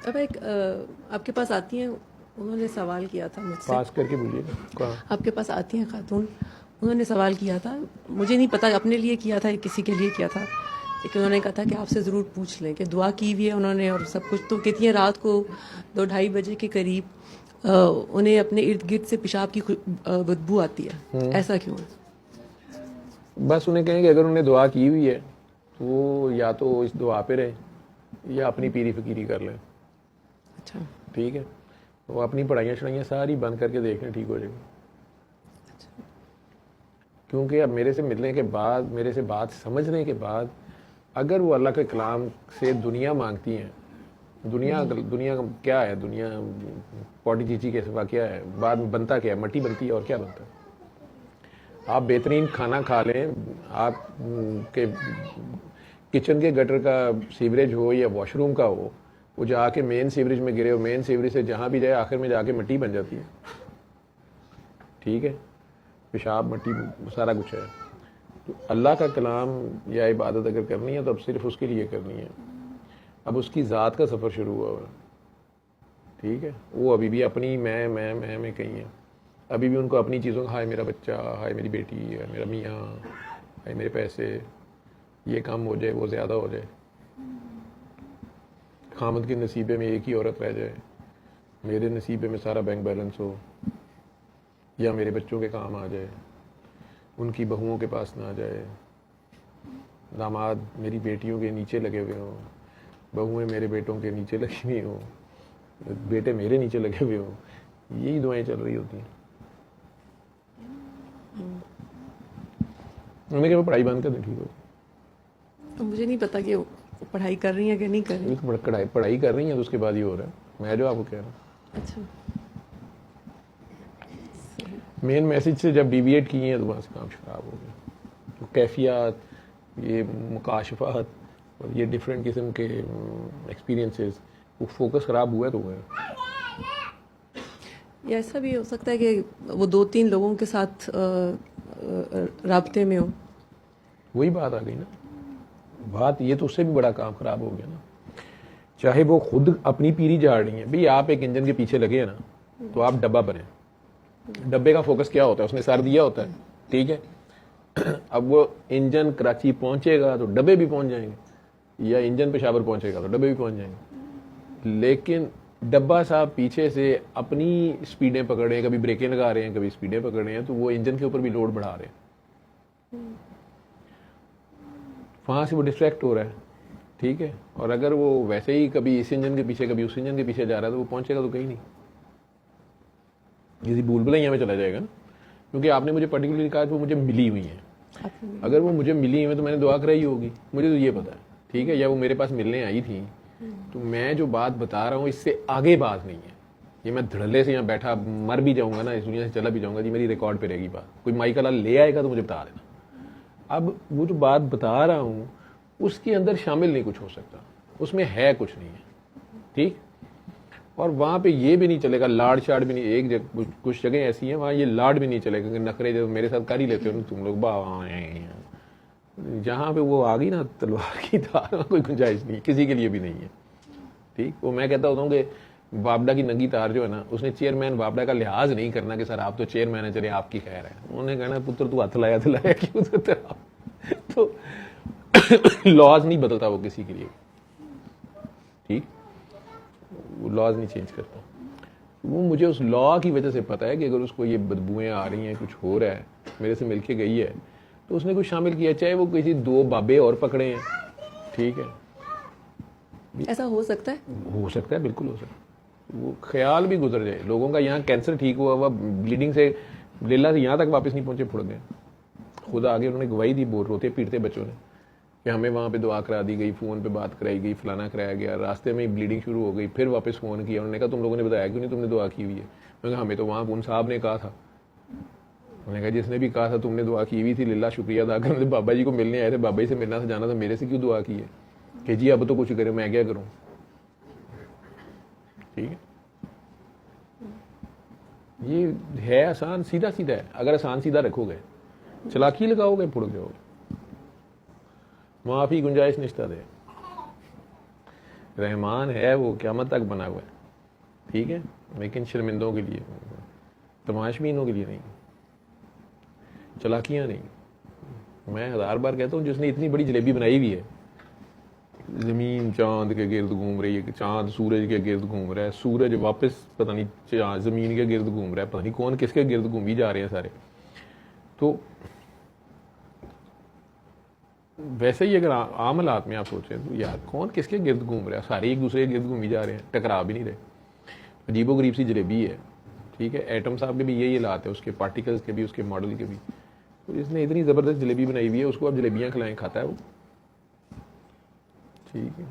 اب ایک آپ کے پاس آتی ہیں، انہوں نے سوال کیا تھا مجھ سے، پاس کر کے بولیے نا. آپ کے پاس آتی ہیں خاتون، انہوں نے سوال کیا تھا، مجھے نہیں پتا اپنے لیے کیا تھا یا کسی کے لیے کیا تھا، لیکن انہوں نے کہا تھا کہ آپ سے ضرور پوچھ لیں کہ دعا کی ہوئی ہے انہوں نے اور سب کچھ، تو کہتی ہیں رات کو 2-2:30 بجے کے قریب انہیں اپنے ارد گرد سے پیشاب کی بدبو آتی ہے، ایسا کیوں ہے؟ بس انہیں کہیں کہ اگر انہوں نے دعا کی ہوئی ہے تو وہ یا تو اس دعا پہ رہے یا اپنی پیری فقیری کر لیں. اچھا، ٹھیک ہے، وہ اپنی پڑھائیاں شڑھائیاں ساری بند کر کے دیکھ لیں، ٹھیک ہو جائے گی. کیونکہ اب میرے سے ملنے کے بعد، میرے سے بات سمجھنے کے بعد، اگر وہ اللہ کے کلام سے دنیا مانگتی ہیں، دنیا کیا ہے؟ دنیا پوٹی چیچی کے سوا کیا ہے؟ بعد میں بنتا کیا ہے؟ مٹی بنتی ہے اور کیا بنتا ہے؟ آپ بہترین کھانا کھا لیں، آپ کے کچن کے گٹر کا سیوریج ہو یا واش روم کا ہو، وہ جا کے مین سیوریج میں گرے ہو، مین سیوریج سے جہاں بھی جائے آخر میں جا کے مٹی بن جاتی ہے. ٹھیک ہے، پیشاب مٹی سارا کچھ ہے. تو اللہ کا کلام یا عبادت اگر کرنی ہے تو اب صرف اس کے لیے کرنی ہے. اب اس کی ذات کا سفر شروع ہوا ہوا ہے. ٹھیک ہے، وہ ابھی بھی اپنی میں کہیں ہے. ابھی بھی ان کو اپنی چیزوں کا، ہائے میرا بچہ، ہائے میری بیٹی، ہائے میرا میاں، ہائے میرے پیسے، یہ کام ہو جائے، وہ زیادہ ہو جائے، خامد کے نصیبے میں ایک ہی عورت رہ جائے، میرے نصیبے میں سارا بینک بیلنس ہو، یا میرے بچوں کے کام آ جائے، ان کی بہوؤں کے پاس نہ جائے، داماد میری بیٹیوں کے نیچے لگے ہوئے ہوں، بہویں میرے بیٹوں کے نیچے لگی ہوئی ہوں، بیٹے میرے نیچے لگے ہوئے ہوں. یہی دعائیں چل رہی ہوتی ہیں. انہوں نے کہ وہ پڑھائی بند کر دیں، ٹھیک ہو. مجھے نہیں پتا کہ پڑھائی کر رہی ہیں کہ نہیں کر رہی. پڑھائی کر رہی ہیں تو اس کے بعد ہی ہو رہا ہے. میں جو آپ کو کہہ رہا ہوں، اچھا، مین میسج سے جب ڈیویٹ کی ہیں تو وہاں سے کام خراب ہو گیا. تو کیفیات، یہ مکاشفات اور یہ ڈفرینٹ قسم کے ایکسپیرینسز، وہ فوکس خراب ہوا ہے تو ہوا ہے. یا ایسا بھی ہو سکتا ہے کہ وہ 2-3 لوگوں کے ساتھ رابطے میں ہو. وہی بات آ گئی نا. بات یہ تو اس سے بھی بڑا کام خراب ہو گیا نا. چاہے وہ خود اپنی پیری جاڑ رہی ہیں، بھئی آپ ایک انجن کے پیچھے لگے ہیں نا، تو آپ ڈبہ بنیں. ڈبے کا فوکس کیا ہوتا ہے؟ اس نے سر دیا ہوتا ہے، ٹھیک ہے. اب وہ انجن کراچی پہنچے گا تو ڈبے بھی پہنچ جائیں گے، یا انجن پشاور پہنچے گا تو ڈبے بھی پہنچ جائیں گے. لیکن ڈبہ صاحب پیچھے سے اپنی سپیڈیں پکڑ رہے ہیں، کبھی بریکیں لگا رہے ہیں، کبھی سپیڈیں پکڑ رہے ہیں، تو وہ انجن کے اوپر بھی لوڈ بڑھا رہے ہیں. وہاں سے وہ ڈسٹریکٹ ہو رہا ہے. ٹھیک ہے، اور اگر وہ ویسے ہی کبھی اس انجن کے پیچھے کبھی اس انجن کے پیچھے جا رہا ہے تو وہ پہنچے گا تو کہیں نہیں، کسی بھول بھلائیاں میں چلا جائے گا نا. کیونکہ آپ نے مجھے پرٹیکولرلی کہا کہ وہ مجھے ملی ہوئی ہیں. اگر وہ مجھے ملی ہوئی ہیں تو میں نے دعا کرائی ہوگی، مجھے تو یہ پتا ہے. ٹھیک ہے، یا وہ میرے پاس ملنے آئی تھیں. تو میں جو بات بتا رہا ہوں اس سے آگے بات نہیں ہے. یہ میں دھڑلے سے یہاں بیٹھا مر بھی جاؤں گا نا، اس دنیا سے چلا بھی جاؤں گا، جی میری ریکارڈ پہ رہے گی بات. کوئی مائک اللہ لے آئے گا تو مجھے بتا دینا. اب وہ جو بات بتا رہا ہوں اس کے اندر شامل نہیں کچھ ہو سکتا، اس میں ہے کچھ نہیں ہے. ٹھیک، اور وہاں پہ یہ بھی نہیں چلے گا، لاڈ شاڈ بھی نہیں. ایک جگہ کچھ جگہیں ایسی ہیں وہاں یہ لاڈ بھی نہیں چلے گا کہ نخرے جو میرے ساتھ کر ہی لیتے ہو تم لوگ. جہاں پہ وہ آ گئی نا تلوار کی دھار، کوئی گنجائش نہیں، کسی کے لیے بھی نہیں ہے. ٹھیک، وہ میں کہتا ہوتا ہوں کہ وابڈا کی ننگی تار جو ہے نا، اس نے چیئرمین وابڈا کا لحاظ نہیں کرنا کہ سر آپ تو چیئرمین ہیں، چلے آپ کی خیر ہے. انہوں نے کہنا پتر تو ہاتھ لایا کیوں تو لاز نہیں بدلتا وہ کسی کے لیے. ٹھیک، وہ لاز نہیں چینج کرتا. وہ مجھے اس لا کی وجہ سے پتا ہے کہ اگر اس کو یہ بدبوئیں آ رہی ہیں، کچھ ہو رہا ہے، میرے سے مل کے گئی ہے، تو اس نے کچھ شامل کیا، چاہے وہ کسی 2 بابے اور پکڑے ہیں. ٹھیک ہے، ایسا ہو سکتا ہے، ہو سکتا ہے، بالکل ہو سکتا ہے. وہ خیال بھی گزر جائے لوگوں کا. یہاں کینسر ٹھیک ہوا ہوا بلیڈنگ سے لیلا سے یہاں تک واپس نہیں پہنچے، پھڑ گئے. خدا آگے انہوں نے گواہی دی، بول روتے پیٹتے بچوں نے کہ ہمیں وہاں پہ دعا کرا دی گئی، فون پہ بات کرائی گئی، فلانا کرایا گیا، راستے میں بلیڈنگ شروع ہو گئی، پھر واپس فون کیا. انہوں نے کہا تم لوگوں نے بتایا کیوں نہیں، تم نے دعا کی ہوئی ہے. میں نے کہا ہمیں تو وہاں ان صاحب نے کہا تھا. انہوں نے کہا جس نے بھی کہا تھا تم نے دعا کی ہوئی تھی، للہ شکریہ ادا کر. بابا جی کو ملنے آئے تھے، بابا جی سے ملنا تھا، جانا تھا، میرے سے کیوں دعا کی ہے کہ جی اب تو کچھ کرے، میں کیا کروں. ٹھیک ہے، یہ ہے آسان سیدھا سیدھا ہے. اگر آسان سیدھا رکھو گے، چلاکی لگاؤ گے، پھڑ جاؤ گے. معافی گنجائش نشتہ دے. رحمان ہے وہ قیامت تک بنا ہوا ہے, ٹھیک ہے, لیکن شرمندوں کے لیے, تماشبینوں کے لیے نہیں, چلاکیاں نہیں. میں 1000 بار کہتا ہوں جس نے اتنی بڑی جلیبی بنائی ہوئی ہے, زمین چاند کے گرد گھوم رہی ہے, چاند سورج کے گرد گھوم رہا ہے, سورج واپس پتہ نہیں زمین کے گرد گھوم رہا ہے, پتہ نہیں کون کس کے گرد گھومی جا رہے ہیں سارے. تو ویسے ہی اگر عام حالات میں آپ سوچیں تو یار کون کس کے گرد گھوم رہا ہے, سارے ایک دوسرے کے گرد گھومی جا رہے ہیں, ٹکرا بھی نہیں رہے. عجیب و غریب سی جلیبی ہے, ٹھیک ہے. ایٹم صاحب کے بھی یہی حالات ہے, اس کے پارٹیکلز کے بھی, اس کے ماڈل کے بھی. تو جس نے اتنی زبردست جلیبی بنائی ہوئی ہے اس کو اب جلیبیاں کھلائیں, کھاتا ہے وہ, ٹھیک ہے.